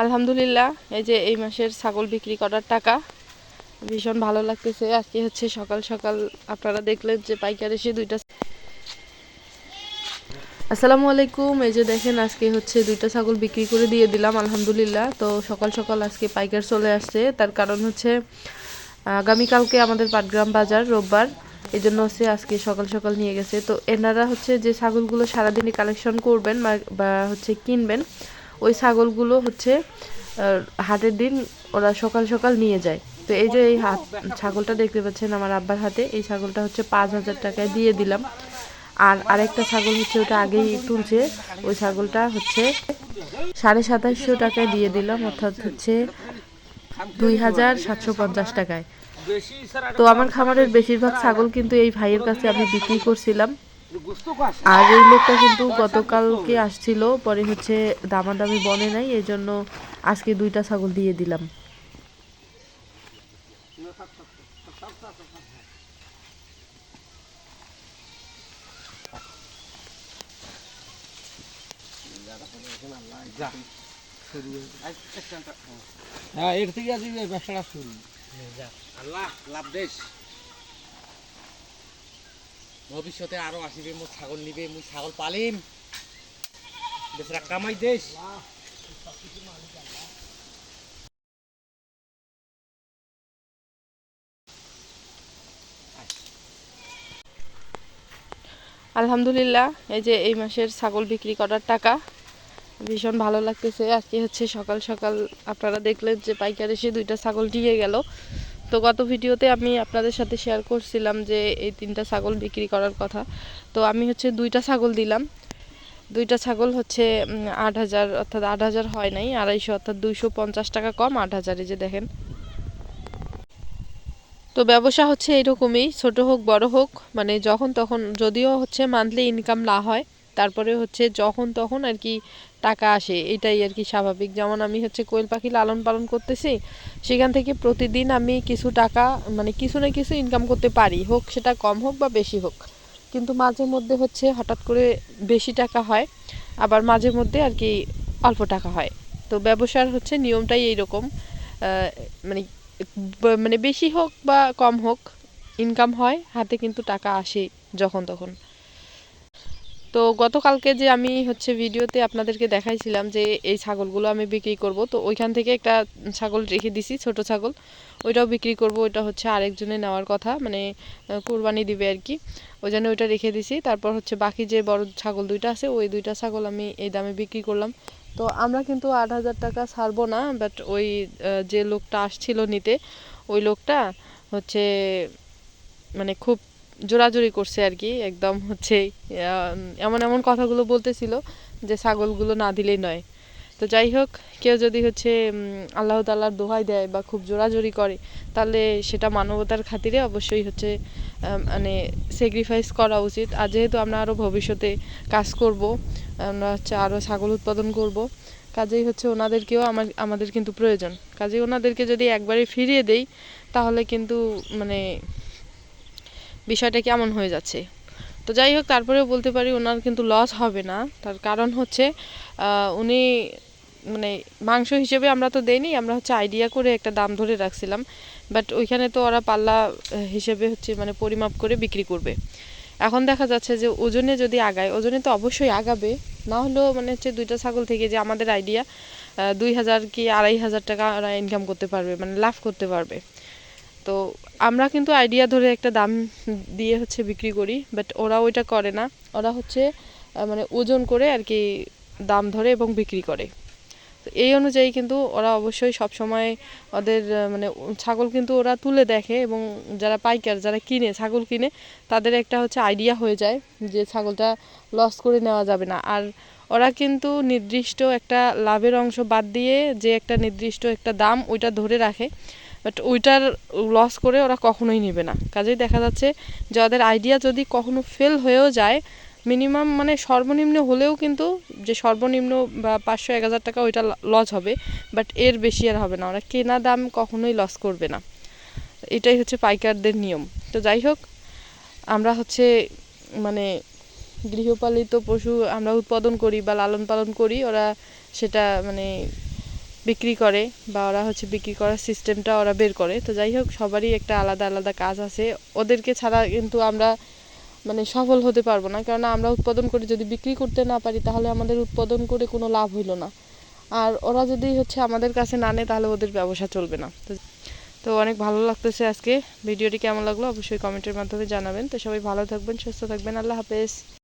আলহামদুলিল্লাহ, এই যে এই মাসের ছাগল বিক্রি করার টাকা ভীষণ ভালো লাগতেছে। আজকে হচ্ছে সকাল সকাল আপনারা দেখলেন যে পাইকার এসে দুইটা। আসসালামু আলাইকুম। এই যে দেখেন আজকে হচ্ছে দুইটা ছাগল বিক্রি করে দিয়ে দিলাম আলহামদুলিল্লাহ। তো সকাল সকাল আজকে পাইকার চলে আসছে, তার কারণ হচ্ছে আগামীকালকে আমাদের পাটগ্রাম বাজার রোববার, এই জন্য হচ্ছে আজকে সকাল সকাল নিয়ে গেছে। তো এনারা হচ্ছে যে ছাগলগুলো সারাদিনই কালেকশন করবেন বা হচ্ছে কিনবেন, ওই ছাগলগুলো হচ্ছে হাটের দিন ওরা সকাল সকাল নিয়ে যায়। তো এই যে এই ছাগলটা দেখতে পাচ্ছেন আমার আব্বার হাতে, এই ছাগলটা হচ্ছে 5,000 টাকায় দিয়ে দিলাম। আর আরেকটা ছাগল হচ্ছে ওটা আগেই তুলছে, ওই ছাগলটা হচ্ছে 2750 টাকায় দিয়ে দিলাম, অর্থাৎ হচ্ছে 2750 টাকায়। তো আমার খামারের বেশিরভাগ ছাগল কিন্তু এই ভাইয়ের কাছে আমি বিক্রি করছিলাম। আর এই লোকটা কিন্তু গতকালকে আসছিল, পরে হচ্ছে দামাদামি বনে নাই, এই জন্য আজকে দুইটা ছাগল দিয়ে দিলাম। হ্যাঁ, এর থেকে আজ ব্যবসাটা শুরু। আল্লাহ লাভ দেশ, ভবিষ্যতে আরো আসিবে, মুই ছাগল নিবে, মুই ছাগল পালিম, বেচরা কামাই দেশ। আলহামদুলিল্লাহ, এই যে এই মাসের ছাগল বিক্রি করার টাকা ভীষণ ভালো লাগতেছে। আজকে হচ্ছে সকাল সকাল আপনারা দেখলেন যে পাইকার এসে দুইটা ছাগল দিয়ে গেল। তো গত ভিডিওতে আমি আপনাদের সাথে শেয়ার করছিলাম যে এই তিনটা ছাগল বিক্রি করার কথা। তো আমি হচ্ছে দুইটা ছাগল দিলাম। দুইটা ছাগল হচ্ছে 8,000, অর্থাৎ 8,000 হয় নাই, 250, অর্থাৎ 250 টাকা কম 8,000। এই যে দেখেন। তো ব্যবসা হচ্ছে এরকমই, ছোট হোক বড় হোক, মানে যখন তখন, যদিও হচ্ছে মান্থলি ইনকাম না হয়, তারপরে হচ্ছে যখন তখন আর কি টাকা আসে, এটাই আর কি স্বাভাবিক। যেমন আমি হচ্ছে কোয়েল পাখি লালন পালন করতেছি, সেখান থেকে প্রতিদিন আমি কিছু টাকা, মানে কিছু না কিছু ইনকাম করতে পারি, হোক সেটা কম হোক বা বেশি হোক। কিন্তু মাঝে মধ্যে হচ্ছে হঠাৎ করে বেশি টাকা হয়, আবার মাঝে মধ্যে আর কি অল্প টাকা হয়। তো ব্যবসার হচ্ছে নিয়মটাই এইরকম। মানে মানে বেশি হোক বা কম হোক, ইনকাম হয়, হাতে কিন্তু টাকা আসে যখন তখন। তো গতকালকে যে আমি হচ্ছে ভিডিওতে আপনাদেরকে দেখাইছিলাম যে এই ছাগলগুলো আমি বিক্রি করব, তো ওইখান থেকে একটা ছাগল রেখে দিছি, ছোট ছাগল, ওইটাও বিক্রি করব। ওইটা হচ্ছে আরেকজনে নেওয়ার কথা, মানে কুরবানি দিবে আর কি, ওই জন্য ওইটা রেখে দিছি। তারপর হচ্ছে বাকি যে বড় ছাগল দুইটা আছে, ওই দুইটা ছাগল আমি এই দামে বিক্রি করলাম। তো আমরা কিন্তু 8,000 টাকা ছাড়বো না, বাট ওই যে লোকটা আসছিল নিতে, ওই লোকটা হচ্ছে মানে খুব জোরাজুরি করছে আর কি, একদম হচ্ছে এমন এমন কথাগুলো বলতেছিল যে ছাগলগুলো না দিলেই নয়। তো যাই হোক, কেউ যদি হচ্ছে আল্লাহ তাআলার দোহাই দেয় বা খুব জোরাজুরি করে, তাহলে সেটা মানবতার খাতিরে অবশ্যই হচ্ছে মানে স্যাক্রিফাইস করা উচিত। আর যেহেতু আমরা আরও ভবিষ্যতে কাজ করব, আমরা হচ্ছে আরও ছাগল উৎপাদন করব, কাজেই হচ্ছে ওনাদেরকেও আমাদের কিন্তু প্রয়োজন। কাজেই ওনাদেরকে যদি একবারে ফিরিয়ে দেই, তাহলে কিন্তু মানে বিষয়টা কেমন হয়ে যাচ্ছে। তো যাই হোক, তারপরেও বলতে পারি ওনার কিন্তু লস হবে না। তার কারণ হচ্ছে উনি মানে মাংস হিসেবে আমরা তো দেইনি, আমরা হচ্ছে আইডিয়া করে একটা দাম ধরে রাখছিলাম, বাট ওইখানে তো ওরা পাল্লা হিসেবে হচ্ছে মানে পরিমাপ করে বিক্রি করবে। এখন দেখা যাচ্ছে যে ওজনে যদি আগায়, ওজনে তো অবশ্যই আগাবে, না হলেও মানে হচ্ছে দুইটা ছাগল থেকে যে আমাদের আইডিয়া 2,000 কি 2,500 টাকা ওরা ইনকাম করতে পারবে, মানে লাভ করতে পারবে। তো আমরা কিন্তু আইডিয়া ধরে একটা দাম দিয়ে হচ্ছে বিক্রি করি, বাট ওরা ওইটা করে না। ওরা হচ্ছে মানে ওজন করে আর কি দাম ধরে এবং বিক্রি করে। তো এই অনুযায়ী কিন্তু ওরা অবশ্যই সব সময় ওদের মানে ছাগল কিন্তু ওরা তুলে দেখে, এবং যারা পাইকার, যারা কিনে ছাগল কিনে, তাদের একটা হচ্ছে আইডিয়া হয়ে যায় যে ছাগলটা লস করে নেওয়া যাবে না। আর ওরা কিন্তু নির্দিষ্ট একটা লাভের অংশ বাদ দিয়ে যে একটা নির্দিষ্ট একটা দাম ওইটা ধরে রাখে, বাট ওইটার লস করে ওরা কখনোই নেবে না। কাজেই দেখা যাচ্ছে যে ওদের আইডিয়া যদি কখনো ফেল হয়েও যায়, মিনিমাম মানে সর্বনিম্ন হলেও কিন্তু যে সর্বনিম্ন বা 500-1,000 টাকা ওইটা লস হবে, বাট এর বেশি আর হবে না। ওরা কেনা দাম কখনোই লস করবে না, এটাই হচ্ছে পাইকারদের নিয়ম। তো যাই হোক, আমরা হচ্ছে মানে গৃহপালিত পশু আমরা উৎপাদন করি বা লালন পালন করি, ওরা সেটা মানে বিক্রি করে, বা ওরা হচ্ছে বিক্রি করার সিস্টেমটা ওরা বের করে। তো যাই হোক, সবারই একটা আলাদা আলাদা কাজ আছে। ওদেরকে ছাড়া কিন্তু আমরা মানে সফল হতে পারবো না, কারণ আমরা উৎপাদন করে যদি বিক্রি করতে না পারি তাহলে আমাদের উৎপাদন করে কোনো লাভ হইলো না। আর ওরা যদি হচ্ছে আমাদের কাছে না নেয় তাহলে ওদের ব্যবসা চলবে না। তো অনেক ভালো লাগতেছে আজকে। ভিডিওটি কেমন লাগলো অবশ্যই কমেন্টের মাধ্যমে জানাবেন। তো সবাই ভালো থাকবেন, সুস্থ থাকবেন, আল্লাহ হাফেজ।